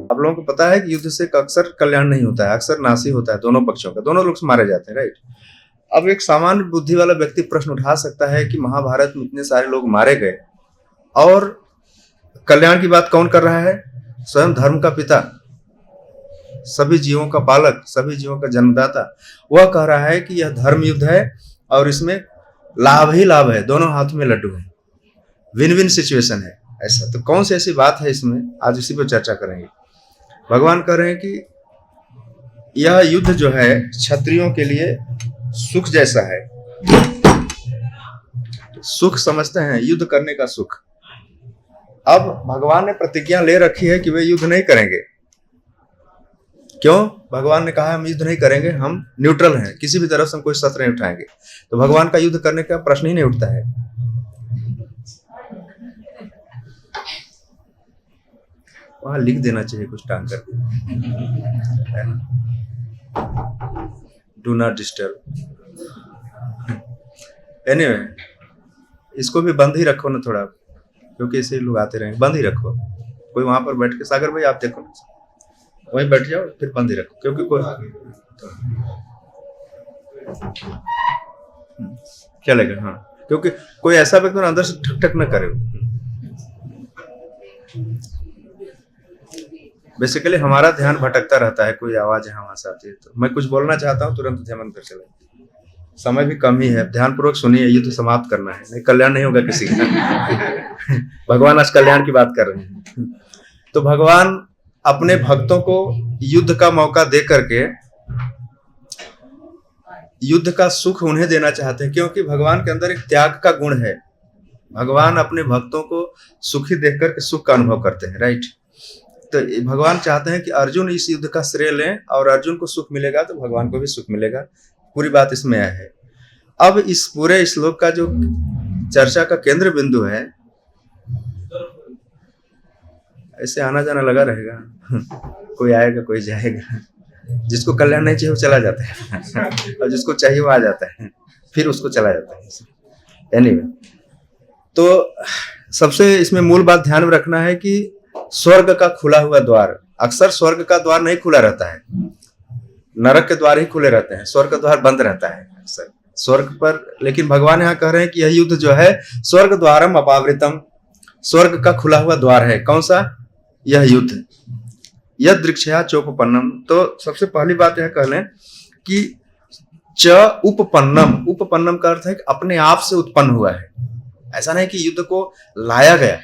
आप लोगों को पता है कि युद्ध से अक्सर कल्याण नहीं होता है, अक्सर नाश ही होता है दोनों पक्षों का, दोनों लोग मारे जाते हैं, राइट। अब एक सामान्य बुद्धि वाला व्यक्ति प्रश्न उठा सकता है कि महाभारत में इतने सारे लोग मारे गए और कल्याण की बात कौन कर रहा है? स्वयं धर्म का पिता, सभी जीवों का पालक, सभी जीवों का जन्मदाता, वह कह रहा है कि यह धर्म युद्ध है और इसमें लाभ ही लाभ है, दोनों हाथों में लड्डू है, विन विन सिचुएशन है। ऐसा तो कौन सी ऐसी बात है इसमें? आज इसी पर चर्चा करेंगे। भगवान कह रहे हैं कि यह युद्ध जो है क्षत्रियों के लिए सुख जैसा है। सुख समझते हैं, युद्ध करने का सुख। अब भगवान ने प्रतिज्ञा ले रखी है कि वे युद्ध नहीं करेंगे। क्यों? भगवान ने कहा हम युद्ध नहीं करेंगे, हम न्यूट्रल हैं, किसी भी तरफ से हम कोई शस्त्र नहीं उठाएंगे। तो भगवान का युद्ध करने का प्रश्न ही नहीं उठता है। वहां लिख देना चाहिए कुछ टांग कर, डू नॉट डिस्टर्ब। एनीवे, इसको भी बंद ही रखो ना थोड़ा, क्योंकि ऐसे लोग आते रहेंगे। बंद ही रखो, कोई वहां पर बैठ के, सागर भाई आप देखो वहीं बैठ जाओ, फिर बंद ही रखो, क्योंकि कोई चलेगा। हाँ, क्योंकि कोई ऐसा व्यक्ति अंदर से ठक ठक न करे। बेसिकली हमारा ध्यान भटकता रहता है, कोई आवाज यहाँ वहां से आती है तो मैं कुछ बोलना चाहता हूँ, तुरंत ध्यान कर चले। समय भी कम ही है, ध्यानपूर्वक सुनिए, युद्ध समाप्त करना है, नहीं कल्याण नहीं होगा किसी का। भगवान आज कल्याण की बात कर रहे हैं। तो भगवान अपने भक्तों को युद्ध का मौका दे करके युद्ध का सुख उन्हें देना चाहते हैं, क्योंकि भगवान के अंदर एक त्याग का गुण है। भगवान अपने भक्तों को सुखी देख करके सुख का अनुभव करते हैं, राइट। तो भगवान चाहते हैं कि अर्जुन इस युद्ध का श्रेय लें, और अर्जुन को सुख मिलेगा तो भगवान को भी सुख मिलेगा। पूरी बात इसमें है। अब इस पूरे श्लोक का जो चर्चा का केंद्र बिंदु है, ऐसे आना जाना लगा रहेगा, कोई आएगा कोई जाएगा, जिसको कल्याण नहीं चाहिए वो चला जाता है और जिसको चाहिए वो आ जाता है, फिर उसको चला जाता है। एनीवे, तो सबसे इसमें मूल बात ध्यान में रखना है कि स्वर्ग का खुला हुआ द्वार, अक्सर स्वर्ग का द्वार नहीं खुला रहता है, नरक के द्वार ही खुले रहते हैं, स्वर्ग का द्वार बंद रहता है अक्सर स्वर्ग पर। लेकिन भगवान यहाँ कह रहे हैं कि यह युद्ध जो है स्वर्ग द्वारम अपावृतम, स्वर्ग का खुला हुआ द्वार है। कौन सा? यह युद्ध। यद दृक्षया चोपपन्नम। तो सबसे पहली बात यह कह लें कि च उपपन्नम, उपपन्नम का अर्थ है कि अपने आप से उत्पन्न हुआ है। ऐसा नहीं कि युद्ध को लाया गया।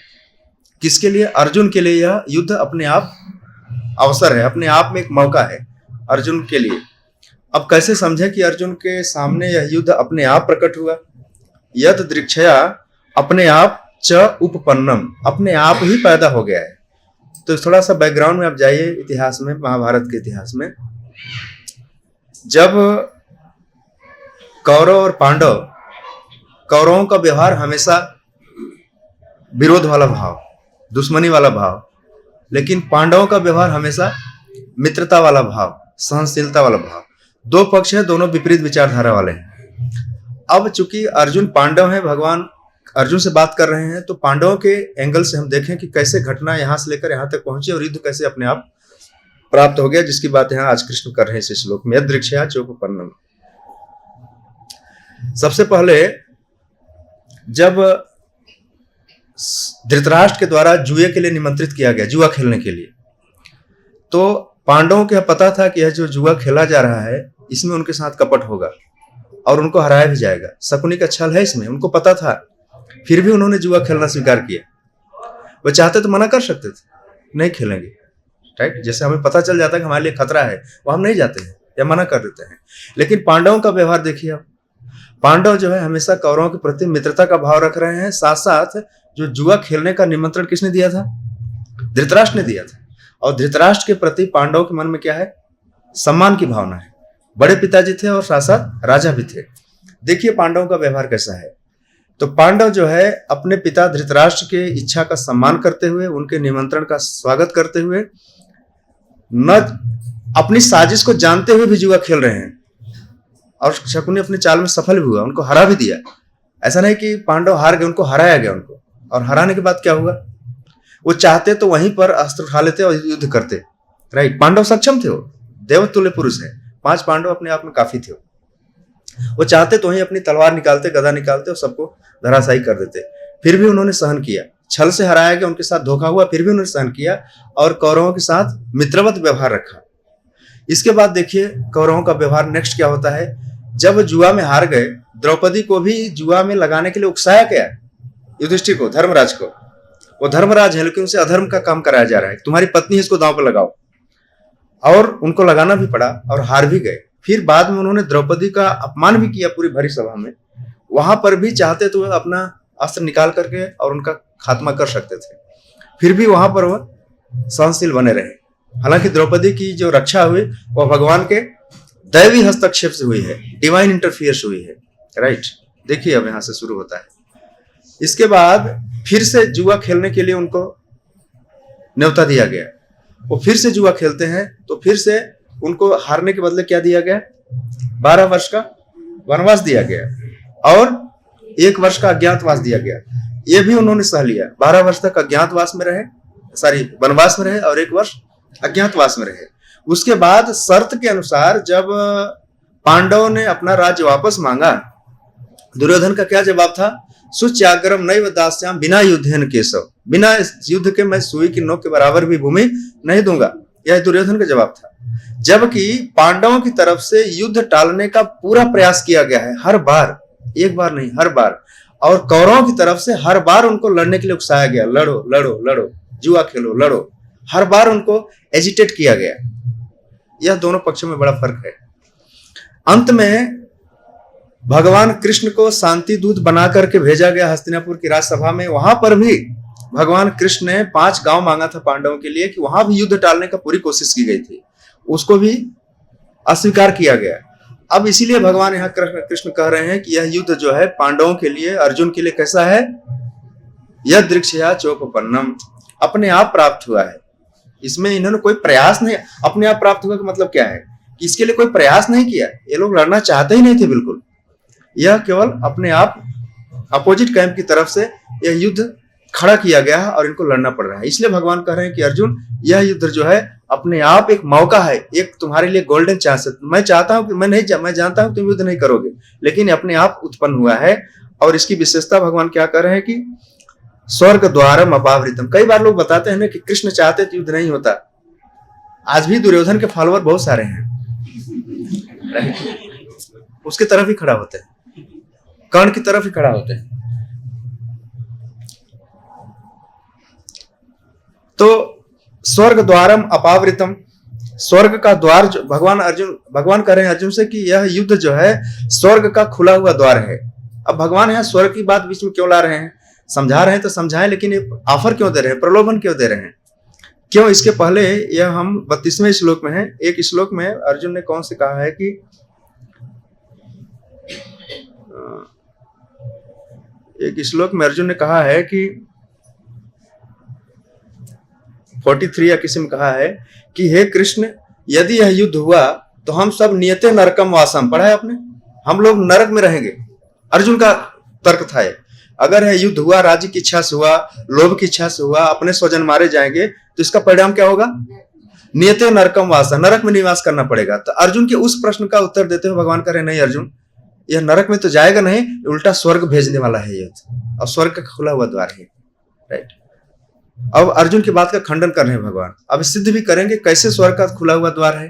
किसके लिए? अर्जुन के लिए यह युद्ध अपने आप अवसर है, अपने आप में एक मौका है अर्जुन के लिए। अब कैसे समझे कि अर्जुन के सामने यह युद्ध अपने आप प्रकट हुआ? यद दृक्षया, अपने आप, च उपपन्नम, अपने आप ही पैदा हो गया है। तो थोड़ा सा बैकग्राउंड में आप जाइए इतिहास में, महाभारत के इतिहास में। जब कौरव और पांडव, कौरवों का व्यवहार हमेशा विरोध वाला भाव, दुश्मनी वाला भाव, लेकिन पांडवों का व्यवहार हमेशा मित्रता वाला भाव, सहनशीलता वाला भाव। दो पक्ष है, दोनों विपरीत विचारधारा वाले हैं। अब चूंकि अर्जुन पांडव है, भगवान अर्जुन से बात कर रहे हैं, तो पांडवों के एंगल से हम देखें कि कैसे घटना यहां से लेकर यहां तक पहुंची और युद्ध कैसे अपने आप प्राप्त हो गया, जिसकी बात यहां आज कृष्ण कर रहे हैं इस श्लोक में। यदृक्षया चोपपन्नम। सबसे पहले जब धृतराष्ट्र के द्वारा जुए के लिए निमंत्रित किया गया, जुआ खेलने के लिए, तो पांडवों को पता था कि यह जो जुआ खेला जा रहा है इसमें उनके साथ कपट होगा और उनको हराया भी जाएगा, शकुनी का छल है इसमें, उनको पता था। फिर भी उन्होंने जुआ खेलना स्वीकार किया। वो चाहते तो मना कर सकते थे, नहीं खेलेंगे, राइट। जैसे हमें पता चल जाता है कि हमारे लिए खतरा है, वो हम नहीं जाते हैं या मना कर देते हैं। लेकिन पांडवों का व्यवहार देखिए आप, पांडव जो है हमेशा कौरवों के प्रति मित्रता का भाव रख रहे हैं। साथ साथ जो जुआ खेलने का निमंत्रण किसने दिया था? धृतराष्ट्र ने दिया था। और धृतराष्ट्र के प्रति पांडवों के मन में क्या है? सम्मान की भावना है। बड़े पिताजी थे और साथ साथ राजा भी थे। देखिए पांडवों का व्यवहार कैसा है। तो पांडव जो है अपने पिता धृतराष्ट्र के इच्छा का सम्मान करते हुए, उनके निमंत्रण का स्वागत करते हुए, न अपनी साजिश को जानते हुए भी जुआ खेल रहे हैं। और शकुनी अपने चाल में सफल भी हुआ, उनको हरा भी दिया। ऐसा नहीं कि पांडव हार गए, उनको हराया गया उनको। और हराने के बाद क्या हुआ? वो चाहते तो वहीं पर अस्त्र उठा लेते और युद्ध करते, राइट। पांडव सक्षम थे, वो देवतुल्य पुरुष है, 5 पांडव अपने आप में काफी थे। वो चाहते तो ही अपनी तलवार निकालते, गदा निकालते और सबको धराशायी कर देते, फिर भी उन्होंने सहन किया। छल से हराया गया, उनके साथ धोखा हुआ, फिर भी उन्होंने सहन किया और कौरवों के साथ मित्रवत व्यवहार रखा। इसके बाद देखिए कौरवों का व्यवहार नेक्स्ट क्या होता है। जब जुआ में हार गए, द्रौपदी को भी जुआ में लगाने के लिए उकसाया गया युधिष्ठिर को, धर्मराज को। वो धर्मराज है लेकिन उनसे अधर्म का काम कराया जा रहा है, तुम्हारी पत्नी है, इसको दांव पर लगाओ। और उनको लगाना भी पड़ा और हार भी गए। फिर बाद में उन्होंने द्रौपदी का अपमान भी किया पूरी भरी सभा में। वहां पर भी चाहते तो अपना अस्त्र निकाल करके और उनका खात्मा कर सकते थे, फिर भी वहां पर वह सहनशील बने रहे। हालांकि द्रौपदी की जो रक्षा हुई वह भगवान के दैवी हस्तक्षेप से हुई है, डिवाइन इंटरफियर से हुई है, राइट। देखिए अब यहां से शुरू होता है। इसके बाद फिर से जुआ खेलने के लिए उनको न्योता दिया गया। वो फिर से जुआ खेलते हैं तो फिर से उनको हारने के बदले क्या दिया गया, 12 वर्ष का वनवास दिया गया और 1 वर्ष का अज्ञातवास दिया गया। ये भी उन्होंने सह लिया। 12 वर्ष तक अज्ञातवास में रहे, वनवास में रहे और 1 वर्ष अज्ञातवास में रहे। उसके बाद शर्त के अनुसार जब पांडवों ने अपना राज्य वापस मांगा, दुर्योधन का क्या जवाब था, सुच्याग्रम नैव दास्याम बिना युद्धेन केशव, बिना युद्ध के मैं सुई की नोक के बराबर भी भूमि नहीं दूंगा। यह दुर्योधन का जवाब था। जबकि पांडवों की तरफ से युद्ध टालने का पूरा प्रयास किया गया है, हर बार, एक बार नहीं, हर बार। और कौरवों की तरफ से हर बार उनको लड़ने के लिए उकसाया गया, लड़ो लड़ो लड़ो, जुआ खेलो लड़ो, हर बार उनको एजिटेट किया गया। यह दोनों पक्षों में बड़ा फर्क है। अंत में भगवान कृष्ण को शांति दूत बना करके भेजा गया हस्तिनापुर की राजसभा में। वहां पर भी भगवान कृष्ण ने 5 गांव मांगा था पांडवों के लिए कि वहां भी युद्ध टालने का पूरी कोशिश की गई थी, उसको भी अस्वीकार किया गया। अब इसीलिए भगवान यहाँ कृष्ण कह रहे हैं कि यह युद्ध जो है पांडवों के लिए, अर्जुन के लिए कैसा है, यह दृक्षया चोपन्नम, अपने आप प्राप्त हुआ है। इसमें इन्होंने कोई प्रयास नहीं, अपने आप प्राप्त हुआ का मतलब क्या है कि इसके लिए कोई प्रयास नहीं किया। ये लोग लड़ना चाहते ही नहीं थे बिल्कुल, यह केवल अपने आप अपोजिट कैंप की तरफ से यह युद्ध खड़ा किया गया है और इनको लड़ना पड़ रहा है। इसलिए भगवान कह रहे हैं कि अर्जुन, यह युद्ध जो है अपने आप एक मौका है, एक तुम्हारे लिए गोल्डन चांस है। मैं चाहता हूं कि मैं जानता हूं तुम युद्ध नहीं करोगे, लेकिन अपने आप उत्पन्न हुआ है। और इसकी विशेषता भगवान क्या कर रहे हैं कि स्वर्ग द्वारम अपावृतम। कई बार लोग बताते हैं ना कि कृष्ण चाहते तो युद्ध नहीं होता। आज भी दुर्योधन के फॉलोअर बहुत सारे हैं, उसकी तरफ ही खड़ा होते हैं, कर्ण की तरफ ही खड़ा होते हैं। तो स्वर्ग द्वारम अपावृतम, स्वर्ग का द्वार जो भगवान कह रहे हैं अर्जुन से कि यह युद्ध जो है स्वर्ग का खुला हुआ द्वार है। अब भगवान यहाँ स्वर्ग की बात बीच में क्यों ला रहे हैं, समझा रहे हैं तो समझाएं, लेकिन ये ऑफर क्यों दे रहे हैं, प्रलोभन क्यों दे रहे हैं, क्यों? इसके पहले यह हम 32वें श्लोक में है। एक श्लोक में अर्जुन ने कौन से कहा है कि एक श्लोक में अर्जुन ने कहा है कि 43 या किसी में कहा है कि हे कृष्ण, यदि यह युद्ध हुआ तो हम सब नियते नरकम वासम, पढ़ा है आपने, हम लोग नरक में रहेंगे। अर्जुन का तर्क था ये, अगर यह युद्ध हुआ, राज्य की इच्छा से हुआ, लोभ की इच्छा से हुआ, अपने स्वजन मारे जाएंगे, तो इसका परिणाम क्या होगा, नियते नरकम वासा, नरक में निवास करना पड़ेगा। तो अर्जुन के उस प्रश्न का उत्तर देते हुए भगवान कह रहे नहीं अर्जुन, यह नरक में तो जाएगा नहीं, उल्टा स्वर्ग भेजने वाला है युद्ध, और स्वर्ग का खुला हुआ द्वार है, राइट। अब अर्जुन की बात का खंडन कर रहे हैं भगवान, अब सिद्ध भी करेंगे कैसे स्वर्ग का खुला हुआ द्वार है।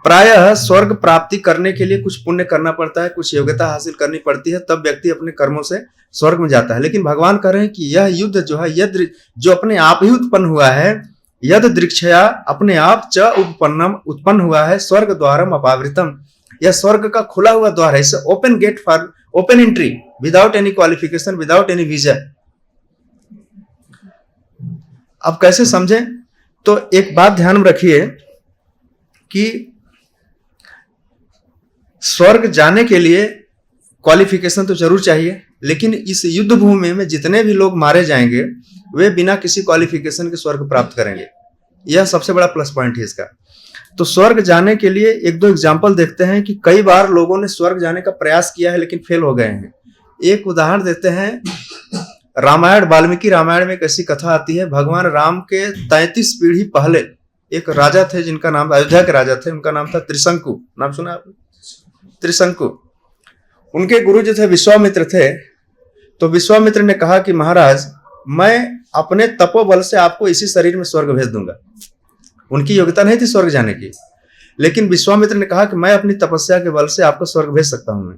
प्रायः स्वर्ग प्राप्ति करने के लिए कुछ पुण्य करना पड़ता है, कुछ योग्यता हासिल करनी पड़ती है, तब व्यक्ति अपने कर्मों से स्वर्ग में जाता है। लेकिन भगवान कह रहे हैं कि यह युद्ध जो है, यद जो अपने आप ही उत्पन्न हुआ है, यद दृक्षया अपने आप च उपपन्नम, उत्पन्न हुआ है, स्वर्ग द्वारम अपावृतम, यह स्वर्ग का खुला हुआ द्वार है। इसे open get for open entry, without any qualification, without any visa. अब कैसे समझें, तो एक बात ध्यान में रखिए कि स्वर्ग जाने के लिए क्वालिफिकेशन तो जरूर चाहिए, लेकिन इस युद्ध भूमि में जितने भी लोग मारे जाएंगे वे बिना किसी क्वालिफिकेशन के स्वर्ग प्राप्त करेंगे। यह सबसे बड़ा प्लस पॉइंट है इसका। तो स्वर्ग जाने के लिए एक दो एग्जाम्पल देखते हैं कि कई बार लोगों ने स्वर्ग जाने का प्रयास किया है लेकिन फेल हो गए हैं। एक उदाहरण देते हैं, रामायण, वाल्मीकि रामायण में एक ऐसी कथा आती है, भगवान राम के 33 पीढ़ी पहले एक राजा थे जिनका नाम, अयोध्या के राजा थे, उनका नाम था त्रिशंकु। नाम सुना आपने? त्रिशंकु। उनके गुरु जो थे विश्वामित्र थे। तो विश्वामित्र ने कहा कि महाराज, मैं अपने तपोबल से आपको इसी शरीर में स्वर्ग भेज दूंगा। उनकी योग्यता नहीं थी स्वर्ग जाने की, लेकिन विश्वामित्र ने कहा कि मैं अपनी तपस्या के बल से आपको स्वर्ग भेज सकता हूं मैं।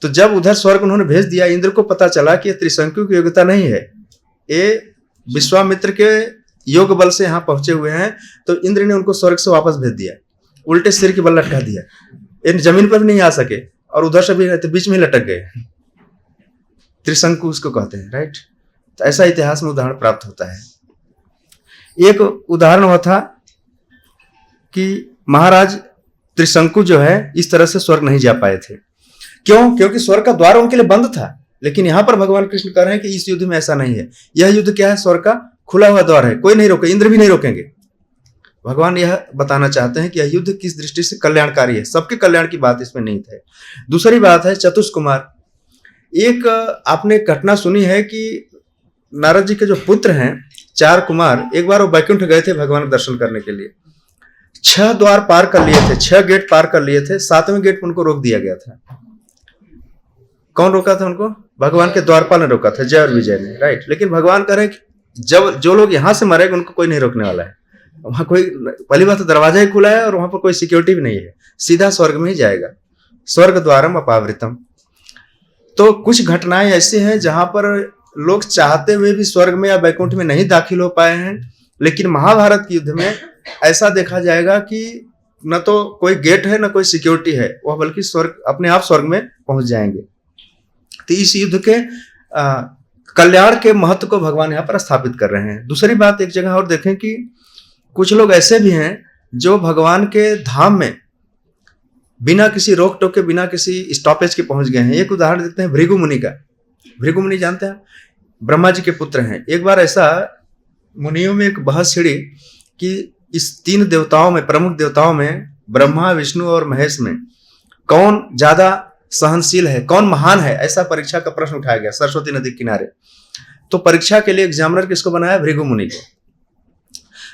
तो जब उधर स्वर्ग उन्होंने भेज दिया, इंद्र को पता चला कि ये त्रिशंकु की योग्यता नहीं है, ये विश्वामित्र के योग बल से यहाँ पहुंचे हुए हैं। तो इंद्र ने उनको स्वर्ग से वापस भेज दिया, उल्टे सिर की बल लटका दिया। इन जमीन पर भी नहीं आ सके और उधर से भी रहते, बीच में लटक गए। त्रिशंकु उसको कहते हैं, राइट। तो ऐसा इतिहास में उदाहरण प्राप्त होता है। एक उदाहरण हुआ था कि महाराज त्रिशंकु जो है इस तरह से स्वर्ग नहीं जा पाए थे। क्यों? क्योंकि स्वर्ग का द्वार उनके लिए बंद था। लेकिन यहां पर भगवान कृष्ण कह रहे हैं कि इस युद्ध में ऐसा नहीं है। यह युद्ध क्या है? स्वर्ग का खुला हुआ द्वार है, कोई नहीं रोके, इंद्र भी नहीं रोकेंगे। भगवान यह बताना चाहते हैं कि यह युद्ध किस दृष्टि से कल्याणकारी है, सबके कल्याण की बात इसमें निहित है। दूसरी बात है चतुष कुमार। एक आपने घटना सुनी है कि नारद जी के जो पुत्र हैं 4 कुमार, एक बार वो वैकुंठ गए थे भगवान के दर्शन करने के लिए। 6 द्वार पार कर लिए थे, 6 गेट पार कर लिए थे, 7वें गेट पर उनको रोक दिया गया था। कौन रोका था उनको? भगवान के द्वारपाल ने रोका था, जय और विजय ने, राइट। लेकिन भगवान कह रहे हैं कि जब जो लोग यहां से मरेंगे उनको कोई नहीं रोकने वाला है। वहां कोई, पहली बात तो दरवाजा ही खुला है और वहां पर कोई सिक्योरिटी भी नहीं है, सीधा स्वर्ग में ही जाएगा। स्वर्ग द्वारम अपावृतम। तो कुछ घटनाएं ऐसी हैं जहां पर लोग चाहते हुए भी स्वर्ग में या वैकुंठ में नहीं दाखिल हो पाए हैं। लेकिन महाभारत के युद्ध में ऐसा देखा जाएगा कि न तो कोई गेट है न कोई सिक्योरिटी है, वह बल्कि स्वर्ग अपने आप स्वर्ग में पहुंच जाएंगे। तो इस युद्ध के कल्याण के महत्व को भगवान यहाँ पर स्थापित कर रहे हैं। दूसरी बात एक जगह और देखें कि कुछ लोग ऐसे भी हैं जो भगवान के धाम में बिना किसी रोक टोक के, बिना किसी स्टॉपेज के पहुंच गए हैं। एक उदाहरण देते हैं भृगु मुनि का। भृगु मुनि जानते हैं? ब्रह्मा जी के पुत्र हैं। एक बार ऐसा मुनियों में एक बहस छिड़ी कि इस 3 देवताओं में, प्रमुख देवताओं में, ब्रह्मा, विष्णु और महेश में कौन ज्यादा सहनशील है, कौन महान है। ऐसा परीक्षा का प्रश्न उठाया गया सरस्वती नदी के किनारे। तो परीक्षा के लिए एग्जामिनर किसको बनाया? भृगु मुनि को।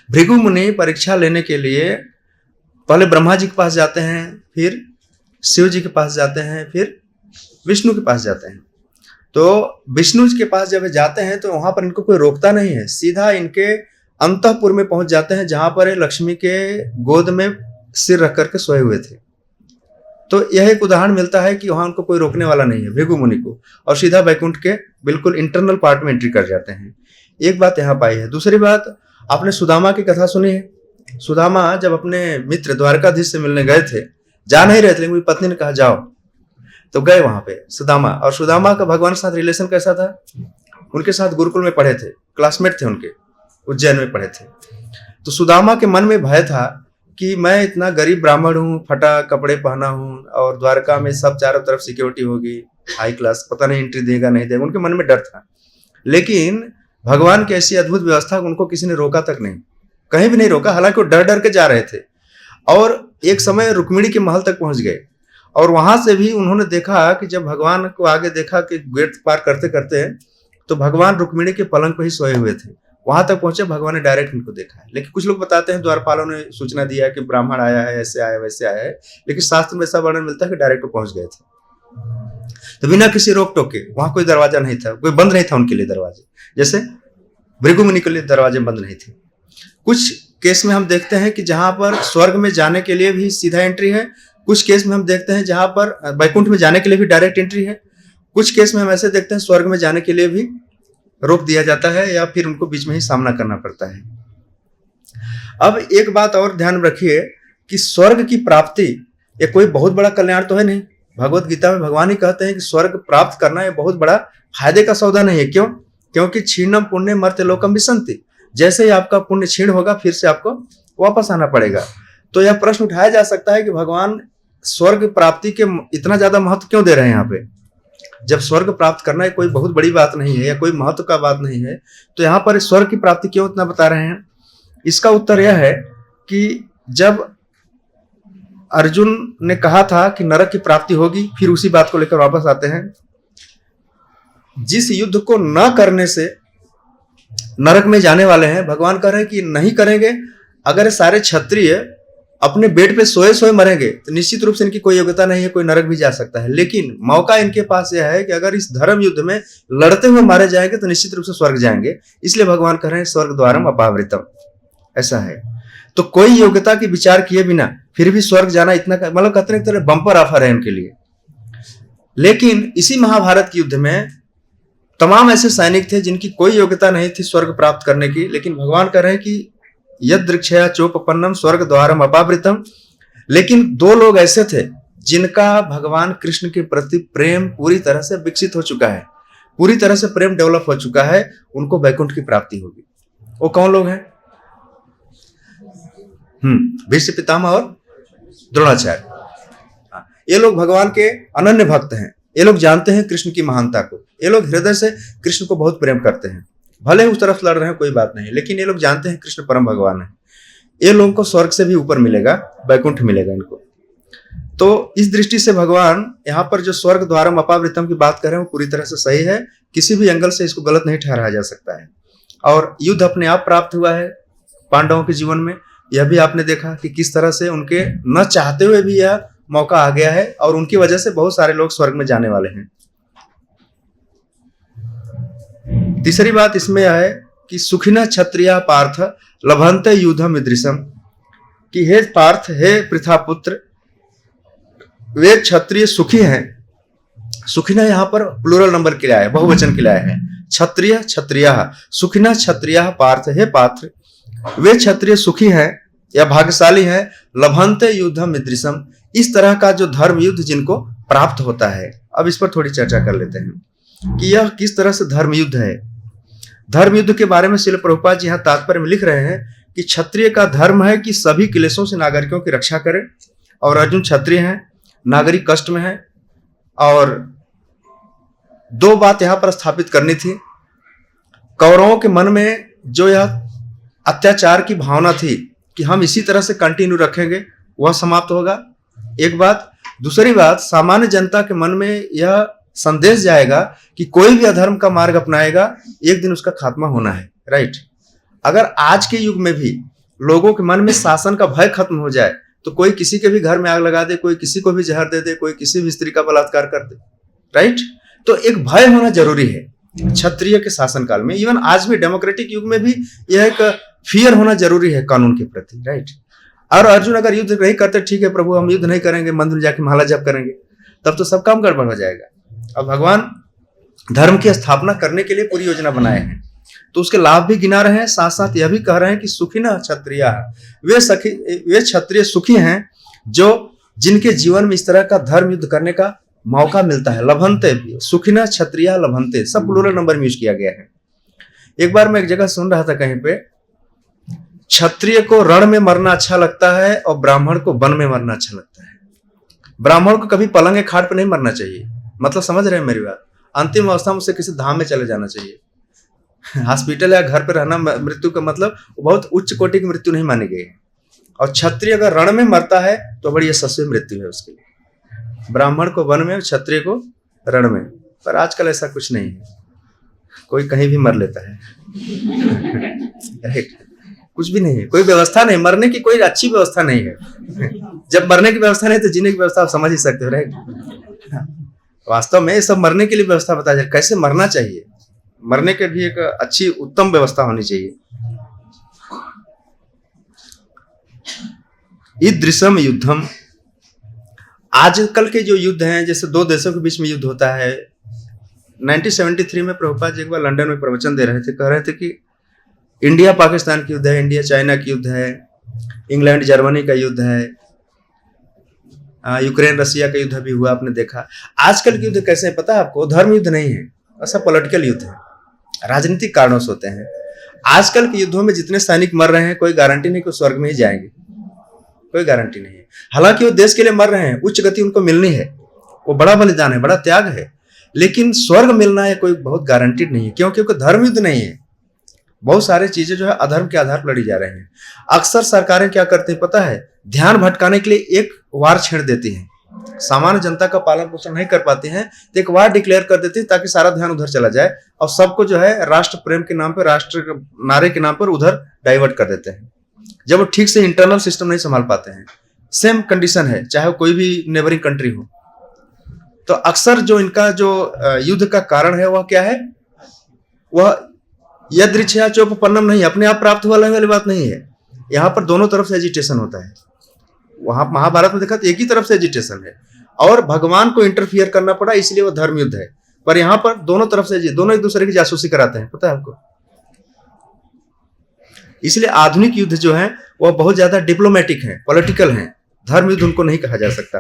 भृगु मुनि परीक्षा लेने के लिए पहले ब्रह्मा जी के पास जाते हैं, फिर शिव जी के पास जाते हैं, फिर विष्णु के पास जाते हैं। तो विष्णु जी के पास जब जाते हैं तो वहां पर इनको कोई रोकता नहीं है, सीधा इनके अंतःपुर में पहुंच जाते हैं जहां पर लक्ष्मी के गोद में सिर रख करके सोए हुए थे। तो यह एक उदाहरण मिलता है कि वहां उनको कोई रोकने वाला नहीं है भृगु मुनि को, और सीधा वैकुंठ के बिल्कुल इंटरनल पार्ट में एंट्री कर जाते हैं। एक बात यहाँ पाई है। दूसरी बात, आपने सुदामा की कथा सुनी है? सुदामा जब अपने मित्र द्वारकाधीश से मिलने गए थे, जा नहीं रहे थे, लेकिन पत्नी ने कहा जाओ, तो गए वहां पे सुदामा। और सुदामा का भगवान के साथ रिलेशन कैसा था? उनके साथ गुरुकुल में पढ़े थे, क्लासमेट थे उनके, उज्जैन में पढ़े थे। तो सुदामा के मन में भय था कि मैं इतना गरीब ब्राह्मण हूँ, फटा कपड़े पहना हूँ, और द्वारका में सब चारों तरफ सिक्योरिटी होगी, हाई क्लास, पता नहीं एंट्री देगा नहीं देगा। उनके मन में डर था। लेकिन भगवान की ऐसी अद्भुत व्यवस्था, उनको किसी ने रोका तक नहीं, कहीं भी नहीं रोका। हालांकि वो डर डर के जा रहे थे। और एक समय रुक्मिणी के महल तक पहुंच गए, और वहां से भी उन्होंने देखा कि जब भगवान को आगे देखा कि गेट पार करते करते तो भगवान रुक्मिणी के पलंग पर ही सोए हुए थे। वहां तक पहुंचे, भगवान ने डायरेक्ट इनको देखा है। लेकिन कुछ लोग बताते हैं द्वारपालों ने सूचना दिया कि ब्राह्मण आया है, ऐसे आया वैसे आया है, लेकिन शास्त्र में ऐसा वर्णन मिलता है कि डायरेक्ट पहुंच गए थे। तो बिना किसी रोक टोक के, वहां कोई दरवाजा नहीं था, कोई बंद नहीं था उनके लिए दरवाजे, जैसे भृगु मुनि के लिए दरवाजे बंद नहीं थे। कुछ केस में हम देखते हैं कि जहां पर स्वर्ग में जाने के लिए भी सीधा एंट्री है, कुछ केस में हम देखते हैं जहां पर वैकुंठ में जाने के लिए भी डायरेक्ट एंट्री है, कुछ केस में हम ऐसे देखते हैं स्वर्ग में जाने के लिए भी रोक दिया जाता है या फिर उनको बीच में ही सामना करना पड़ता है। अब एक बात और ध्यान रखिए कि स्वर्ग की प्राप्ति ये कोई बहुत बड़ा कल्याण तो है नहीं। भगवत गीता में भगवान ही कहते हैं कि स्वर्ग प्राप्त करना ये बहुत बड़ा फायदे का सौदा नहीं है। क्यों? क्योंकि क्षीणम पुण्य मर्त्य लोकम विसंति। जैसे ही आपका पुण्य क्षीण होगा, फिर से आपको वापस आना पड़ेगा। तो यह प्रश्न उठाया जा सकता है कि भगवान स्वर्ग प्राप्ति के इतना ज्यादा महत्व क्यों दे रहे हैं यहाँ पे? जब स्वर्ग प्राप्त करना है कोई बहुत बड़ी बात नहीं है या कोई महत्व का बात नहीं है, तो यहाँ पर स्वर्ग की प्राप्ति क्यों इतना बता रहे हैं? इसका उत्तर यह है कि जब अर्जुन ने कहा था कि नरक की प्राप्ति होगी, फिर उसी बात को लेकर वापस आते हैं। जिस युद्ध को न करने से नरक में जाने वाले हैं, भगवान कह रहे हैं कि नहीं करेंगे अगर ये सारे क्षत्रिय अपने बेड पे सोए सोए मरेंगे तो निश्चित रूप से इनकी कोई योग्यता नहीं है, कोई नरक भी जा सकता है। लेकिन मौका इनके पास यह है कि अगर इस धर्म युद्ध में लड़ते हुए मारे जाएंगे तो निश्चित रूप से स्वर्ग जाएंगे। इसलिए भगवान कह रहे हैं स्वर्ग द्वारम अपावृतम, ऐसा है। तो कोई योग्यता की विचार किए बिना फिर भी स्वर्ग जाना इतना, मतलब कहते हैं एक तरह बम्पर ऑफर है उनके लिए। लेकिन इसी महाभारत के युद्ध में तमाम ऐसे सैनिक थे जिनकी कोई योग्यता नहीं थी स्वर्ग प्राप्त करने की, लेकिन भगवान कह रहे हैं कि यदृक्षया चोपपन्नम स्वर्ग द्वारम अपावृतम। लेकिन दो लोग ऐसे थे जिनका भगवान कृष्ण के प्रति प्रेम पूरी तरह से विकसित हो चुका है, पूरी तरह से प्रेम डेवलप हो चुका है, उनको वैकुंठ की प्राप्ति होगी। वो कौन लोग हैं? भीष्म पितामह और द्रोणाचार्य। ये लोग भगवान के अनन्य भक्त हैं। ये लोग जानते हैं कृष्ण की महानता को। ये लोग हृदय से कृष्ण को बहुत प्रेम करते हैं। भले उस तरफ लड़ रहे हैं कोई बात नहीं, लेकिन ये लोग जानते हैं कृष्ण परम भगवान है। ये लोगों को स्वर्ग से भी ऊपर मिलेगा, वैकुंठ मिलेगा इनको। तो इस दृष्टि से भगवान यहाँ पर जो स्वर्ग द्वारम अपावृतम की बात कर रहे हैं वो पूरी तरह से सही है। किसी भी एंगल से इसको गलत नहीं ठहराया जा सकता है। और युद्ध अपने आप प्राप्त हुआ है पांडवों के जीवन में। यह भी आपने देखा कि किस तरह से उनके न चाहते हुए भी यह मौका आ गया है और उनकी वजह से बहुत सारे लोग स्वर्ग में जाने वाले हैं। तीसरी बात इसमें यह है कि सुखिना क्षत्रिया पार्थ लभंते युद्धम ईदृशम, कि हे पार्थ, हे पृथापुत्र, वे क्षत्रिय सुखी हैं। सुखिना यहाँ पर प्लूरल नंबर के लिए आया, बहुवचन के लिए आया है। क्षत्रिय क्षत्रिया, सुखिना क्षत्रिया पार्थ, हे पात्र, वे क्षत्रिय सुखी हैं या भाग्यशाली हैं। लभंते युद्धम ईदृशम, इस तरह का जो धर्म युद्ध जिनको प्राप्त होता है। अब इस पर थोड़ी चर्चा कर लेते हैं कि यह किस तरह से धर्म युद्ध है। धर्म युद्ध के बारे में श्रील प्रभुपाद जी यहाँ तात्पर्य में लिख रहे हैं कि क्षत्रिय का धर्म है कि सभी क्लेशों से नागरिकों की रक्षा करे। और अर्जुन क्षत्रिय हैं, नागरिक कष्ट में है। और दो बात यहाँ पर स्थापित करनी थी। कौरवों के मन में जो यह अत्याचार की भावना थी कि हम इसी तरह से कंटिन्यू रखेंगे, वह समाप्त होगा, एक बात। दूसरी बात, सामान्य जनता के मन में यह संदेश जाएगा कि कोई भी अधर्म का मार्ग अपनाएगा एक दिन उसका खात्मा होना है। राइट। अगर आज के युग में भी लोगों के मन में शासन का भय खत्म हो जाए तो कोई किसी के भी घर में आग लगा दे, कोई किसी को भी जहर दे दे, कोई किसी भी स्त्री का बलात्कार कर दे। राइट। तो एक भय होना जरूरी है क्षत्रिय के शासन काल में। इवन आज भी डेमोक्रेटिक युग में भी यह एक फियर होना जरूरी है कानून के प्रति। राइट। और अर्जुन अगर युद्ध नहीं करते, ठीक है प्रभु हम युद्ध नहीं करेंगे, मंदिर में जाके माला जप करेंगे, तब तो सब काम गड़बड़ हो जाएगा। अब भगवान धर्म की स्थापना करने के लिए पूरी योजना बनाए हैं, तो उसके लाभ भी गिना रहे हैं। साथ साथ यह भी कह रहे हैं कि सुखिना क्षत्रिया, वे क्षत्रिय सुखी हैं जो जिनके जीवन में इस तरह का धर्म युद्ध करने का मौका मिलता है। लभंते, सुखिना क्षत्रिया लभंते, सब प्लूरल नंबर में यूज किया गया है। एक बार मैं एक जगह सुन रहा था कहीं पे, क्षत्रिय को रण में मरना अच्छा लगता है और ब्राह्मण को वन में मरना अच्छा लगता है। ब्राह्मण को कभी पलंग खाट पे नहीं मरना चाहिए, मतलब समझ रहे हैं मेरी बात। अंतिम अवस्था में उसे किसी धाम में चले जाना चाहिए। हॉस्पिटल या घर पे रहना मृत्यु का मतलब बहुत उच्च कोटि की मृत्यु नहीं मानी गई है। और क्षत्रिय अगर रण में मरता है तो बड़ी यशस्वी मृत्यु है उसके लिए। ब्राह्मण को वन में, क्षत्रिय को रण में। पर आजकल ऐसा कुछ नहीं है, कोई कहीं भी मर लेता है। कुछ भी नहीं है, कोई व्यवस्था नहीं, मरने की कोई अच्छी व्यवस्था नहीं है। जब मरने की व्यवस्था नहीं तो जीने की व्यवस्था आप समझ ही सकते हो। राइट। वास्तव में सब मरने के लिए व्यवस्था बताया जाए, कैसे मरना चाहिए, मरने के भी एक अच्छी उत्तम व्यवस्था होनी चाहिए। ईदृशम युद्धम, आजकल के जो युद्ध हैं, जैसे दो देशों के बीच में युद्ध होता है। 1973 में प्रभुपाद जी एक बार लंदन में प्रवचन दे रहे थे, कह रहे थे कि इंडिया पाकिस्तान की युद्ध है, इंडिया चाइना की युद्ध है, इंग्लैंड जर्मनी का युद्ध है, यूक्रेन रसिया का युद्ध भी हुआ, आपने देखा। आजकल के युद्ध कैसे है पता है आपको? धर्म युद्ध नहीं है, ऐसा पॉलिटिकल युद्ध है, राजनीतिक कारणों से होते हैं। आजकल के युद्धों में जितने सैनिक मर रहे हैं, कोई गारंटी नहीं कि स्वर्ग में ही जाएंगे, कोई गारंटी नहीं है। हालांकि वो देश के लिए मर रहे हैं, उच्च गति उनको मिलनी है, वो बड़ा बलिदान है, बड़ा त्याग है, लेकिन स्वर्ग मिलना है कोई बहुत गारंटीड नहीं है। क्योंकि धर्म युद्ध नहीं है। बहुत सारी चीजें जो है अधर्म के आधार पर लड़ी जा रही हैं। अक्सर सरकारें क्या करती हैं पता है? ध्यान भटकाने के लिए एक वार छेड़ देती हैं, सामान्य जनता का पालन पोषण नहीं कर पाती हैं, तो एक वार डिक्लेयर कर देती है ताकि सारा ध्यान उधर चला जाए और सबको जो है राष्ट्र प्रेम के नाम पर, राष्ट्र नारे के नाम पर उधर डाइवर्ट कर देते हैं। जब वो ठीक से इंटरनल सिस्टम नहीं संभाल पाते हैं। सेम कंडीशन है चाहे वो कोई भी नेबरिंग कंट्री हो। तो अक्सर जो इनका जो युद्ध का कारण है वह क्या है, वह यदृच्छया चोपपन्नम नहीं, अपने आप प्राप्त हुआ वाली बात नहीं है। यहाँ पर दोनों तरफ से एजिटेशन होता है। वहां महाभारत में देखा तो एक ही तरफ से एजिटेशन है और भगवान को इंटरफियर करना पड़ा, इसलिए वो धर्म युद्ध है। पर यहाँ पर दोनों तरफ से दोनों एक दूसरे की जासूसी कराते हैं, पता है आपको। इसलिए आधुनिक युद्ध जो है वह बहुत ज्यादा डिप्लोमेटिक है, पॉलिटिकल है। धर्म युद्ध उनको नहीं कहा जा सकता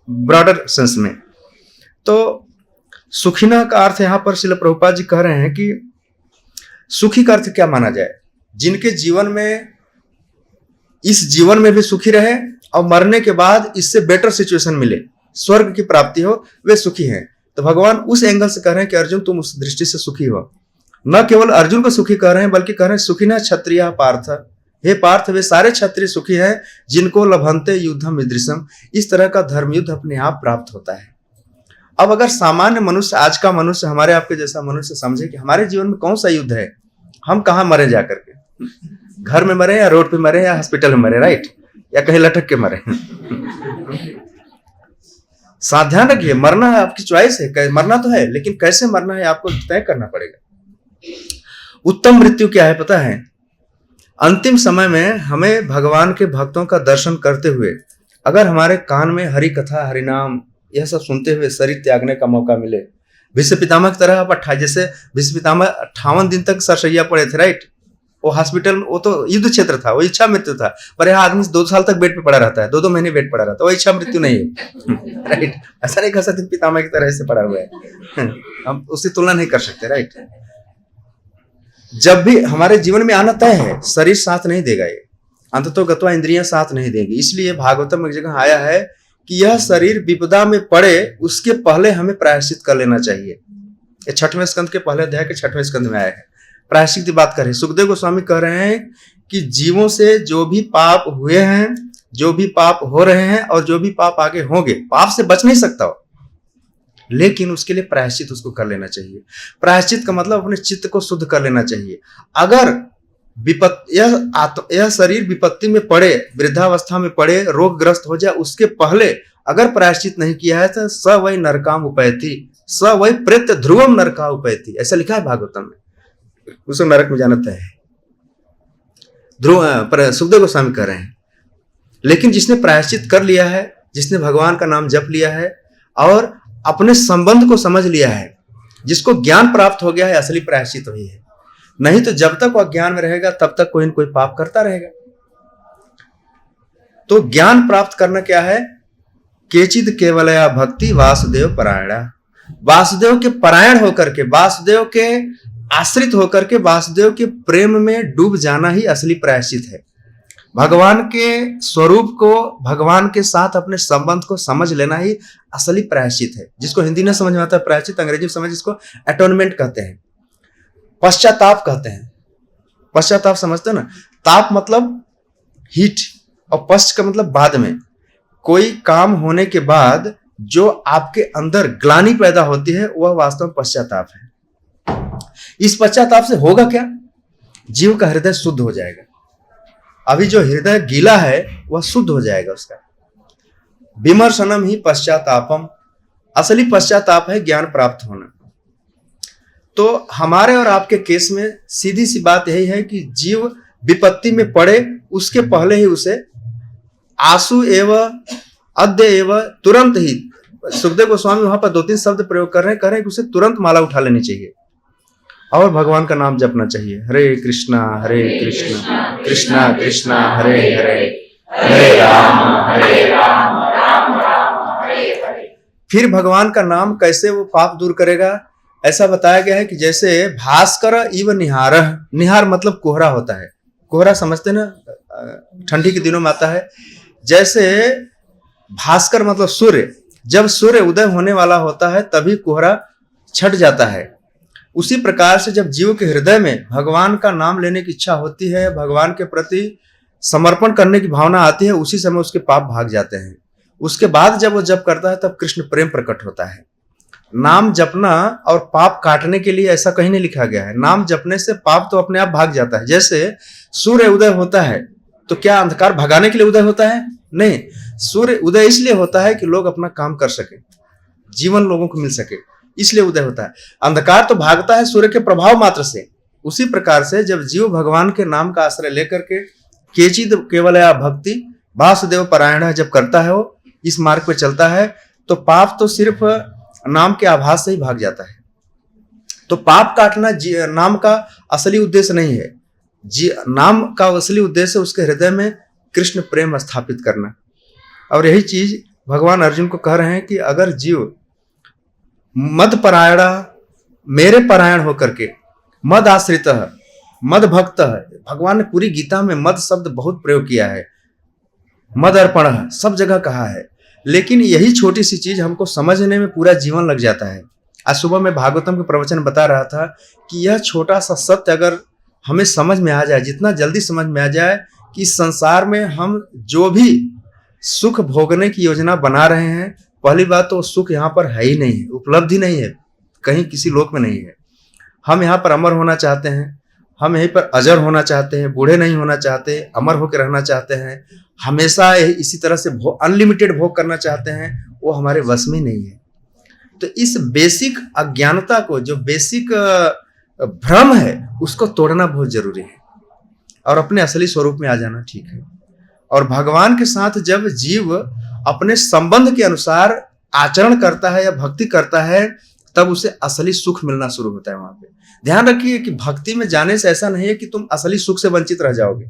ब्रॉडर सेंस में। तो सुखिना का अर्थ यहाँ पर श्रील प्रभुपाद जी कह रहे हैं कि सुखी का अर्थ क्या माना जाए, जिनके जीवन में इस जीवन में भी सुखी रहे और मरने के बाद इससे बेटर सिचुएशन मिले, स्वर्ग की प्राप्ति हो, वे सुखी हैं। तो भगवान उस एंगल से कह रहे हैं कि अर्जुन तुम उस दृष्टि से सुखी हो। न केवल अर्जुन को सुखी कह रहे हैं बल्कि कह रहे हैं सुखिना क्षत्रिय पार्थ, हे पार्थ वे सारे क्षत्रिय सुखी हैं जिनको लभंते युद्धम ईदृशम, इस तरह का धर्म युद्ध अपने आप प्राप्त होता है। अब अगर सामान्य मनुष्य, आज का मनुष्य, हमारे आपके जैसा मनुष्य समझे कि हमारे जीवन में कौन सा युद्ध है, हम कहाँ मरे जाकर के, घर में मरे या रोड पे मरे या हॉस्पिटल में मरे, राइट, या कहीं लटक के मरे। सावधान रखिए, मरना है आपकी चॉइस है, मरना तो है लेकिन कैसे मरना है आपको तय करना पड़ेगा। उत्तम मृत्यु क्या है पता है, अंतिम समय में हमें भगवान के भक्तों का दर्शन करते हुए अगर हमारे कान में हरि कथा हरि नाम यह सब सुनते हुए शरीर त्यागने का मौका मिले, भीष्म पितामह की तरह आप जैसे भीष्म पितामह 58 दिन तक सरसैया पड़े थे, राइट, वो हॉस्पिटल, वो तो युद्ध क्षेत्र था, वो इच्छा मृत्यु था। पर यहाँ आदमी 2 साल तक बेड पे पड़ा रहता है, 2-2 महीने बेड पड़ा रहता है, वो इच्छा मृत्यु नहीं है। राइट, ऐसा नहीं कह सकते पितामह की तरह से पड़ा हुआ है, हम उसकी तुलना नहीं कर सकते, राइट। जब भी हमारे जीवन में आना तय है, शरीर साथ नहीं देगा, ये अंततो गत्वा इंद्रियां साथ नहीं देंगी। इसलिए भागवतम में एक जगह आया है कि यह शरीर विपदा में पड़े उसके पहले हमें प्रायश्चित कर लेना चाहिए। ये 6वें स्कंद के पहले अध्याय के 6वें स्कंद में आया है, प्रायश्चित की बात कर रहे हैं। सुखदेव गोस्वामी कह रहे हैं कि जीवों से जो भी पाप हुए हैं, जो भी पाप हो रहे हैं और जो भी पाप आगे होंगे, पाप से बच नहीं सकता हो, लेकिन उसके लिए प्रायश्चित उसको कर लेना चाहिए। प्रायश्चित का मतलब अपने चित्त को शुद्ध कर लेना चाहिए। अगर यह शरीर विपत्ति में पड़े, वृद्धावस्था में पड़े, रोगग्रस्त हो जाए, उसके पहले अगर प्रायश्चित नहीं किया है तो स वै नरकाम उपैति, स वै प्रेत्य ध्रुवम नरका उपैति, ऐसा लिखा है भागवतम में। उसे नरक में जाना तय है, ध्रुव सुखदेव गोस्वामी कह रहे हैं। लेकिन जिसने प्रायश्चित कर लिया है, जिसने भगवान का नाम जप लिया है और अपने संबंध को समझ लिया है, जिसको ज्ञान प्राप्त हो गया है, असली प्रायश्चित वही है। नहीं तो जब तक वह ज्ञान में रहेगा तब तक कोई न कोई पाप करता रहेगा। तो ज्ञान प्राप्त करना क्या है, केचिद केवलया भक्ति वासुदेव परायणा, वासुदेव के परायण होकर के, वासुदेव के आश्रित होकर के, वासुदेव के प्रेम में डूब जाना ही असली प्रायश्चित है। भगवान के स्वरूप को, भगवान के साथ अपने संबंध को समझ लेना ही असली प्रायश्चित है, जिसको हिंदी में समझ में आता है प्रायश्चित, अंग्रेजी में समझ जिसको एटोनमेंट कहते हैं, पश्चाताप कहते हैं। पश्चाताप समझते ना, ताप मतलब हीट और पश्च का मतलब बाद में। कोई काम होने के बाद जो आपके अंदर ग्लानि पैदा होती है वह वास्तव में पश्चाताप है। इस पश्चाताप से होगा क्या, जीव का हृदय शुद्ध हो जाएगा। अभी जो हृदय गीला है वह शुद्ध हो जाएगा उसका। विमर्शनम ही पश्चातापम, असली पश्चाताप है ज्ञान प्राप्त होना। तो हमारे और आपके केस में सीधी सी बात यही है कि जीव विपत्ति में पड़े उसके पहले ही उसे आसु एवं अद्य एवं तुरंत ही, सुखदेव गोस्वामी वहां पर 2-3 शब्द प्रयोग कर रहे हैं कि उसे तुरंत माला उठा लेनी चाहिए और भगवान का नाम जपना चाहिए। हरे कृष्णा कृष्णा कृष्णा हरे हरे, हरे राम राम राम हरे हरे। फिर भगवान का नाम कैसे वो पाप दूर करेगा, ऐसा बताया गया है कि जैसे भास्कर इव निहार, निहार मतलब कोहरा होता है, कोहरा समझते ना, ठंडी के दिनों में आता है। जैसे भास्कर मतलब सूर्य, जब सूर्य उदय होने वाला होता है तभी कोहरा छट जाता है। उसी प्रकार से जब जीव के हृदय में भगवान का नाम लेने की इच्छा होती है, भगवान के प्रति समर्पण करने की भावना आती है, उसी समय उसके पाप भाग जाते हैं। उसके बाद जब वो जप करता है तब कृष्ण प्रेम प्रकट होता है। नाम जपना और पाप काटने के लिए ऐसा कहीं नहीं लिखा गया है। नाम जपने से पाप तो अपने आप भाग जाता है। जैसे सूर्य उदय होता है तो क्या अंधकार भगाने के लिए उदय होता है? नहीं, सूर्य उदय इसलिए होता है कि लोग अपना काम कर सके, जीवन लोगों को मिल सके, इसलिए उदय होता है। अंधकार तो भागता है सूर्य के प्रभाव मात्र से। उसी प्रकार से जब जीव भगवान के नाम का आश्रय लेकर के केचिद केवल या भक्ति वासुदेव परायण जब करता है, वो इस मार्ग पे चलता है, तो पाप तो सिर्फ नाम के आभास से ही भाग जाता है। तो पाप काटना नाम का असली उद्देश्य नहीं है। नाम का असली उद्देश्य उसके हृदय में कृष्ण प्रेम स्थापित करना। और यही चीज भगवान अर्जुन को कह रहे हैं कि अगर जीव मद परायण, मेरे परायण होकर के, मद आश्रित, मद भक्त, भगवान ने पूरी गीता में मद शब्द बहुत प्रयोग किया है, मद अर्पण सब जगह कहा है। लेकिन यही छोटी सी चीज हमको समझने में पूरा जीवन लग जाता है। आज सुबह मैं भागवतम के प्रवचन बता रहा था कि यह छोटा सा सत्य अगर हमें समझ में आ जाए, जितना जल्दी समझ में आ जाए कि इस संसार में हम जो भी सुख भोगने की योजना बना रहे हैं, पहली बात तो सुख यहाँ पर है ही नहीं है, उपलब्धि नहीं है, कहीं किसी लोक में नहीं है। हम यहाँ पर अमर होना चाहते हैं, हम यहीं पर अजर होना चाहते हैं, बूढ़े नहीं होना चाहते, अमर होकर रहना चाहते हैं, हमेशा इसी तरह से अनलिमिटेड भोग करना चाहते हैं, वो हमारे वश में नहीं है। तो इस बेसिक अज्ञानता को, जो बेसिक भ्रम है, उसको तोड़ना बहुत जरूरी है और अपने असली स्वरूप में आ जाना ठीक है। और भगवान के साथ जब जीव अपने संबंध के अनुसार आचरण करता है या भक्ति करता है, तब उसे असली सुख मिलना शुरू होता है। वहां पे ध्यान रखिए कि भक्ति में जाने से ऐसा नहीं है कि तुम असली सुख से वंचित रह जाओगे,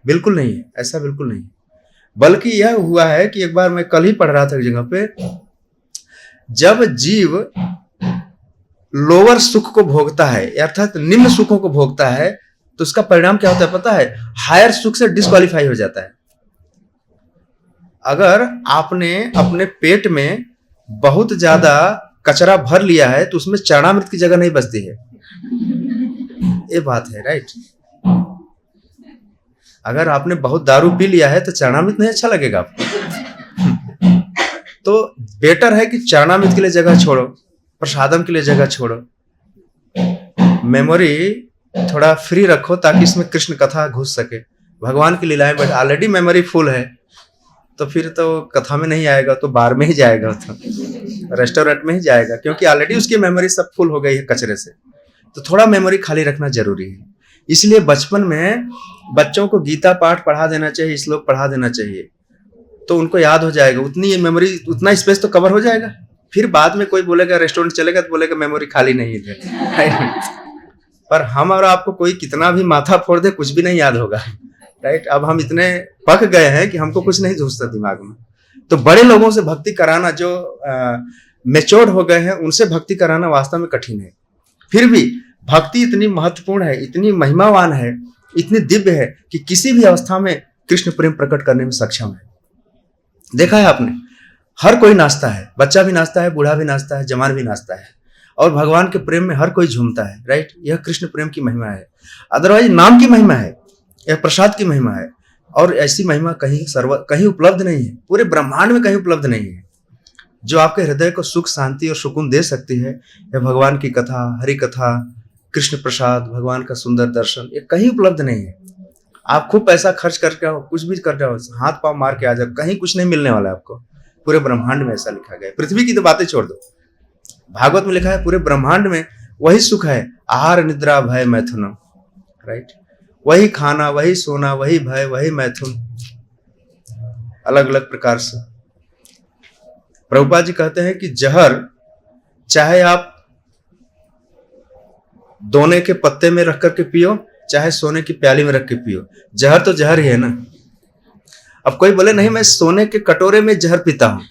बिल्कुल नहीं है, ऐसा बिल्कुल नहीं। बल्कि यह हुआ है कि एक बार मैं कल ही पढ़ रहा था एक जगह पे, जब जीव लोअर सुख को भोगता है, अर्थात निम्न सुखों को भोगता है, तो उसका परिणाम क्या होता है पता है? हायर सुख से डिस्क्वालीफाई हो जाता है। अगर आपने अपने पेट में बहुत ज्यादा कचरा भर लिया है तो उसमें चरणामृत की जगह नहीं बचती है, ये बात है, राइट? अगर आपने बहुत दारू पी लिया है तो चरणामृत नहीं अच्छा लगेगा आपको। तो बेटर है कि चरणामृत के लिए जगह छोड़ो, प्रसादम के लिए जगह छोड़ो, मेमोरी थोड़ा फ्री रखो ताकि इसमें कृष्ण कथा घुस सके, भगवान की लीलाएं। बट ऑलरेडी मेमोरी फुल है तो फिर तो कथा में नहीं आएगा, तो बार में ही जाएगा, तो रेस्टोरेंट में ही जाएगा, क्योंकि ऑलरेडी उसकी मेमोरी सब फुल हो गई है कचरे से। तो थोड़ा मेमोरी खाली रखना जरूरी है। इसलिए बचपन में बच्चों को गीता पाठ पढ़ा देना चाहिए, श्लोक पढ़ा देना चाहिए, तो उनको याद हो जाएगा, उतनी मेमोरी, उतना स्पेस तो कवर हो जाएगा। फिर बाद में कोई बोलेगा रेस्टोरेंट चलेगा तो बोलेगा मेमोरी खाली नहीं है। पर हम और आपको कोई कितना भी माथा फोड़ दे, कुछ भी नहीं याद होगा, राइट? अब हम इतने पक गए हैं कि हमको कुछ नहीं घुसता दिमाग में। तो बड़े लोगों से भक्ति कराना, जो मैच्योर्ड हो गए हैं, उनसे भक्ति कराना वास्तव में कठिन है। फिर भी भक्ति इतनी महत्वपूर्ण है, इतनी महिमावान है, इतनी दिव्य है कि किसी भी अवस्था में कृष्ण प्रेम प्रकट करने में सक्षम है। देखा है आपने, हर कोई नाचता है, बच्चा भी नाचता है, बूढ़ा भी नाचता है, जवान भी नाचता है, और भगवान के प्रेम में हर कोई झूमता है, राइट? यह कृष्ण प्रेम की महिमा है। अदरवाइज नाम की महिमा है, यह प्रसाद की महिमा है, और ऐसी महिमा कहीं उपलब्ध नहीं है, पूरे ब्रह्मांड में कहीं उपलब्ध नहीं है। जो आपके हृदय को सुख, शांति और सुकून दे सकती है, यह भगवान की कथा, हरि कथा, कृष्ण प्रसाद, भगवान का सुंदर दर्शन, ये कहीं उपलब्ध नहीं है। आप खूब पैसा खर्च करके आओ, कुछ भी करके आओ, हाथ पांव मार के आ जाओ, कहीं कुछ नहीं मिलने वाला है आपको। पूरे ब्रह्मांड में ऐसा लिखा गया है। पृथ्वी की तो बातें छोड़ दो, भागवत में लिखा है पूरे ब्रह्मांड में वही सुख है, आहार निद्रा भय मैथुनम, राइट? वही खाना, वही सोना, वही भय, वही मैथुन, अलग अलग प्रकार से। प्रभुपाद जी कहते हैं कि जहर चाहे आप दोने के पत्ते में रख करके पियो, चाहे सोने की प्याली में रख के पियो, जहर तो जहर ही है ना। अब कोई बोले नहीं मैं सोने के कटोरे में जहर पीता हूं,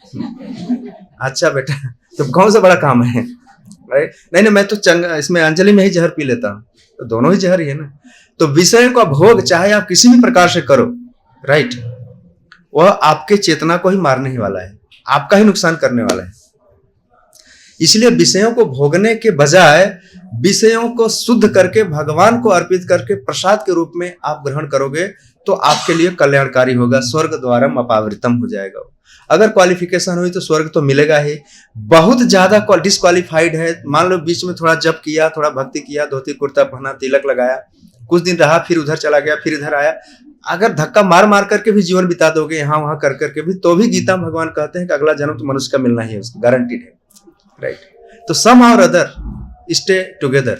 अच्छा बेटा तो कौन सा बड़ा काम है, राइट? नहीं मैं तो इसमें अंजलि में ही जहर पी लेता हूं, तो दोनों ही जहर ही है ना। तो विषय का भोग चाहे आप किसी भी प्रकार से करो, राइट, वह आपके चेतना को ही मारने ही वाला है, आपका ही नुकसान करने वाला है। इसलिए विषयों को भोगने के बजाय विषयों को शुद्ध करके भगवान को अर्पित करके प्रसाद के रूप में आप ग्रहण करोगे तो आपके लिए कल्याणकारी होगा। स्वर्ग द्वारम अपावृतम हो जाएगा। अगर क्वालिफिकेशन हुई तो स्वर्ग तो मिलेगा ही। बहुत ज्यादा डिस्क्वालिफाइड है, मान लो बीच में थोड़ा जप किया, थोड़ा भक्ति किया, धोती कुर्ता पहना, तिलक लगाया, कुछ दिन रहा, फिर उधर चला गया, फिर इधर आया, अगर धक्का मार मार करके भी जीवन बिता दोगे यहाँ वहां कर करके भी, तो भी गीता में भगवान कहते हैं कि अगला जन्म तो मनुष्य का मिलना ही है, उसका गारंटीड है, राइट। तो somehow or other stay together,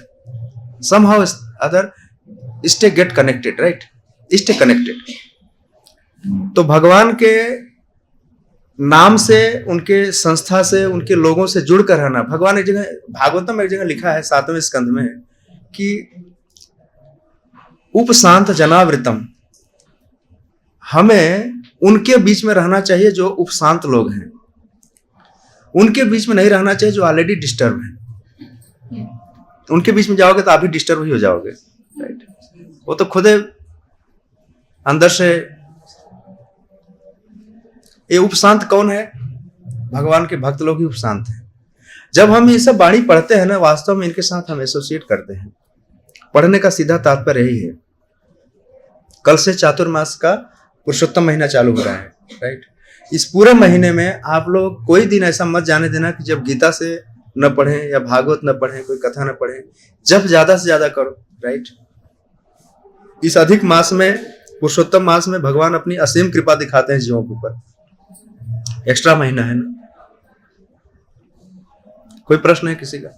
somehow other stay get connected, right, stay connected। तो भगवान के नाम से, उनके संस्था से, उनके लोगों से जुड़ कर रहना। भगवान एक जगह, भागवतम में एक जगह लिखा है 7वें स्कंध में कि उपशांत जनावृतम, हमें उनके बीच में रहना चाहिए जो उपशांत लोग हैं, उनके बीच में नहीं रहना चाहिए जो ऑलरेडी डिस्टर्ब हैं। उनके बीच में जाओगे तो आप भी डिस्टर्ब ही हो जाओगे, राइट। वो तो खुद अंदर से, ये उपशांत कौन है? भगवान के भक्त लोग ही उपशांत हैं। जब हम ये सब वाणी पढ़ते हैं ना, वास्तव में इनके साथ हम एसोसिएट करते हैं। पढ़ने का सीधा तात्पर्य यही है। कल से चातुर्मास का पुरुषोत्तम महीना चालू हो रहा है, राइट। इस पूरे महीने में आप लोग कोई दिन ऐसा मत जाने देना कि जब गीता से न पढ़ें या भागवत न पढ़ें, कोई कथा न पढ़ें। जब ज्यादा से ज्यादा करो, राइट। इस अधिक मास में, पुरुषोत्तम मास में भगवान अपनी असीम कृपा दिखाते हैं जीवों के ऊपर। एक्स्ट्रा महीना है ना। कोई प्रश्न है किसी का?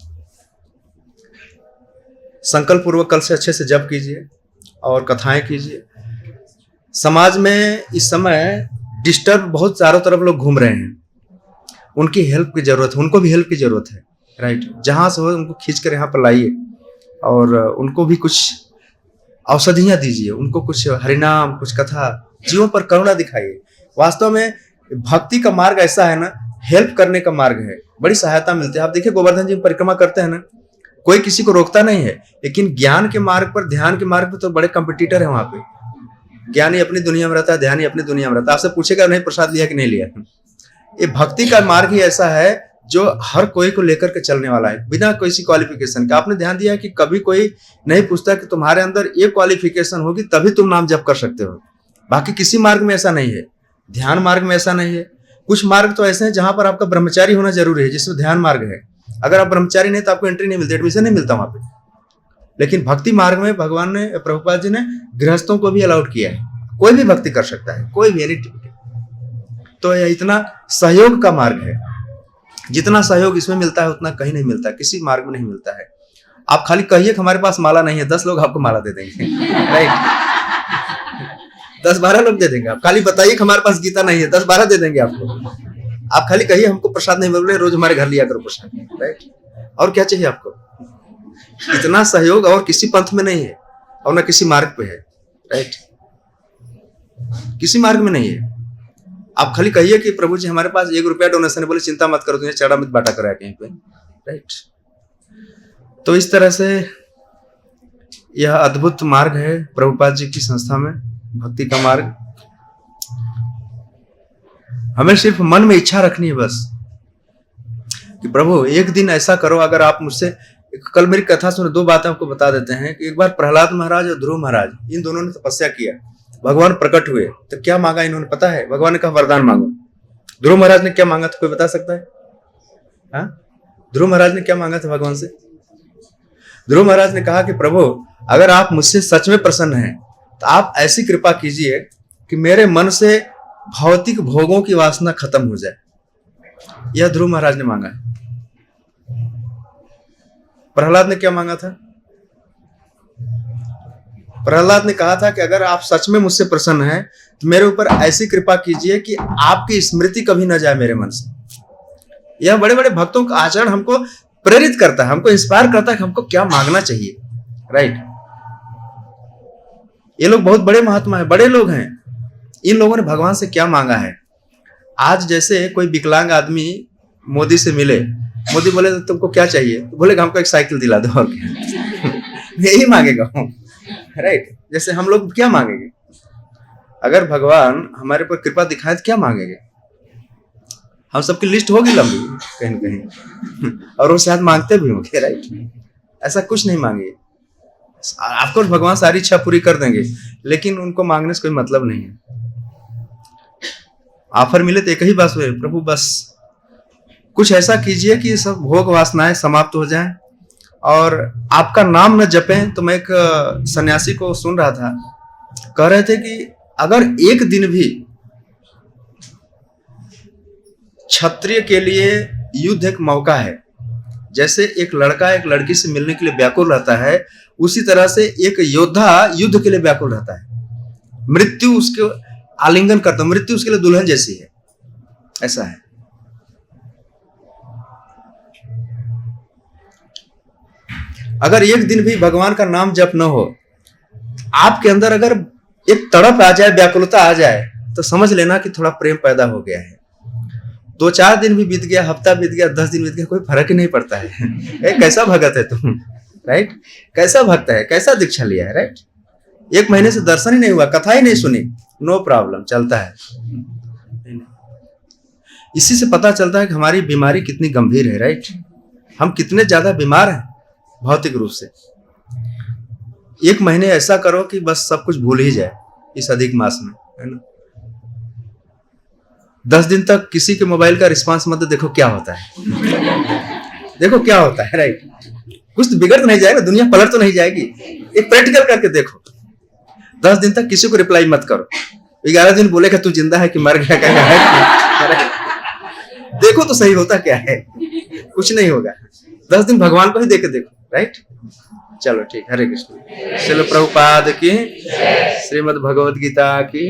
संकल्प पूर्वक कल से अच्छे से जप कीजिए और कथाएं कीजिए। समाज में इस समय डिस्टर्ब बहुत चारों तरफ लोग घूम रहे हैं, उनकी हेल्प की जरूरत है, उनको भी हेल्प की जरूरत है, राइट। जहां से हो उनको खींच कर यहाँ पर लाइए और उनको भी कुछ औषधियां दीजिए, उनको कुछ हरिनाम, कुछ कथा, जीवों पर करुणा दिखाइए। वास्तव में भक्ति का मार्ग ऐसा है ना, हेल्प करने का मार्ग है, बड़ी सहायता मिलती है। आप देखिए गोवर्धन जी परिक्रमा करते हैं ना, कोई किसी को रोकता नहीं है, लेकिन ज्ञान के मार्ग पर, ध्यान के मार्ग पर तो बड़े कंपटीटर है वहां पे। ज्ञानी अपनी दुनिया में रहता है, ध्यानी अपनी दुनिया में रहता है। आपसे पूछेगा नहीं प्रसाद लिया कि नहीं लिया। ये भक्ति का मार्ग ही ऐसा है जो हर कोई को लेकर के चलने वाला है, बिना किसी क्वालिफिकेशन का। आपने ध्यान दिया कि कभी कोई नहीं पूछता कि तुम्हारे अंदर ये क्वालिफिकेशन होगी तभी तुम नाम जप कर सकते हो। बाकी किसी मार्ग में ऐसा नहीं है, ध्यान मार्ग में ऐसा नहीं है। कुछ मार्ग तो ऐसे हैं जहां पर आपका ब्रह्मचारी होना जरूरी है, जिसमें ध्यान मार्ग है। अगर आप ब्रह्मचारी नहीं तो आपको एंट्री नहीं मिलती, एडमिशन नहीं मिलता वहां पे। लेकिन भक्ति मार्ग में भगवान ने, प्रभुपाद जी ने गृहस्थों को भी अलाउड किया है, कोई भी भक्ति कर सकता है, कोई भी, एनी। तो यह इतना सहयोग का मार्ग है, जितना सहयोग इसमें मिलता है उतना कहीं नहीं मिलता, किसी मार्ग में नहीं मिलता है। आप खाली कहिए कि हमारे पास माला नहीं है, 10 लोग आपको माला दे देंगे, राइट। 10-12 लोग दे देंगे। आप खाली बताइए कि हमारे पास गीता नहीं है, 10-12 दे देंगे आपको। आप खाली कहिए हमको प्रसाद नहीं मिल रहा है, रोज हमारे घर लिया करो प्रसाद, राइट। और क्या चाहिए आपको? इतना सहयोग और किसी पंथ में नहीं है और ना किसी मार्ग पे है, राइट। किसी मार्ग में नहीं है। आप खाली कहिए कि प्रभु जी हमारे पास 1 रुपया डोनेशन है, बोले चिंता मत करो, तुम्हें चढ़ा मत बांटा करा कहीं पे, राइट। तो इस तरह से यह अद्भुत मार्ग है प्रभुपाद जी की संस्था में, भक्ति का मार्ग। हमें सिर्फ मन में इच्छा रखनी है बस कि प्रभु एक दिन ऐसा करो। अगर आप मुझसे, कल मेरी कथा सुनो, 2 बातें आपको बता देते हैं कि एक बार प्रहलाद महाराज और ध्रुव महाराज, इन दोनों ने तपस्या किया, भगवान प्रकट हुए। तो क्या मांगा इन्होंने पता है? भगवान ने कहा वरदान मांगो। ध्रुव महाराज ने क्या मांगा था, कोई बता सकता है? हाँ, ध्रुव महाराज ने क्या मांगा था भगवान से? ध्रुव महाराज ने कहा कि प्रभु अगर आप मुझसे सच में प्रसन्न हैं तो आप ऐसी कृपा कीजिए कि मेरे मन से भौतिक भोगों की वासना खत्म हो जाए। यह ध्रुव महाराज ने मांगा है। प्रहलाद ने क्या मांगा था? प्रहलाद ने कहा था कि अगर आप सच में मुझसे प्रसन्न हैं तो मेरे ऊपर ऐसी कृपा कीजिए कि आपकी स्मृति कभी न जाए मेरे मन से। यह बड़े बड़े भक्तों का आचरण हमको प्रेरित करता है, हमको इंस्पायर करता है कि हमको क्या मांगना चाहिए, राइट। ये लोग बहुत बड़े महात्मा है, बड़े लोग हैं। इन लोगों ने भगवान से क्या मांगा है? आज जैसे कोई विकलांग आदमी मोदी से मिले, मोदी बोले तो तुमको क्या चाहिए, तो बोलेगा हमको एक साइकिल दिला दो, और क्या यही मांगेगा, राइट। जैसे हम लोग क्या मांगेंगे? अगर भगवान हमारे पर कृपा दिखाए तो क्या मांगेंगे? हम सबकी लिस्ट होगी लंबी कहीं न कहीं, और वो शायद मांगते भी होंगे, राइट। ऐसा कुछ नहीं मांगे। आपको भगवान सारी इच्छा पूरी कर देंगे, लेकिन उनको मांगने से कोई मतलब नहीं है। ऑफर मिले तो एक ही बात हुए, प्रभु बस कुछ ऐसा कीजिए कि सब भोग वासनाएं समाप्त हो जाएं और आपका नाम न जपें। तो मैं एक सन्यासी को सुन रहा था, कह रहे थे कि अगर एक दिन भी क्षत्रिय के लिए युद्ध एक मौका है, जैसे एक लड़का एक लड़की से मिलने के लिए व्याकुल रहता है, उसी तरह से एक योद्धा युद्ध के लिए व्याकुल रहता है। मृत्यु उसके आलिंगन करता है, मृत्यु उसके लिए दुल्हन जैसी है, ऐसा है। अगर एक दिन भी भगवान का नाम जप न हो, आपके अंदर अगर एक तड़प आ जाए, व्याकुलता आ जाए, तो समझ लेना कि थोड़ा प्रेम पैदा हो गया है। 2-4 दिन भी बीत गया, हफ्ता बीत गया, 10 दिन बीत गया, कोई फर्क ही नहीं पड़ता है। कैसा भगत है तुम, राइट? कैसा भक्त है, कैसा दीक्षा लिया है, राइट? 1 महीने से दर्शन ही नहीं हुआ, कथा ही नहीं सुनी, नो प्रॉब्लम, चलता है। इसी से पता चलता है कि हमारी बीमारी कितनी गंभीर है, राइट? हम कितने ज्यादा बीमार हैं भौतिक रूप से। 1 महीने ऐसा करो कि बस सब कुछ भूल ही जाए इस अधिक मास में, है ना? 10 दिन तक किसी के मोबाइल का रिस्पांस मत, देखो क्या होता है। देखो क्या होता है, राइट? कुछ तो बिगड़ तो नहीं जाएगा, दुनिया पलट तो नहीं जाएगी। एक प्रैक्टिकल करके देखो। 10 दिन तक किसी को रिप्लाई मत करो। 11 दिन बोलेगा तू जिंदा है कि मर गया, क्या? देखो तो सही होता क्या है, कुछ नहीं होगा। 10 दिन भगवान को ही देख के देखो, राइट? चलो ठीक, हरे कृष्ण। श्रील प्रभुपाद की, श्रीमद् भगवद गीता की।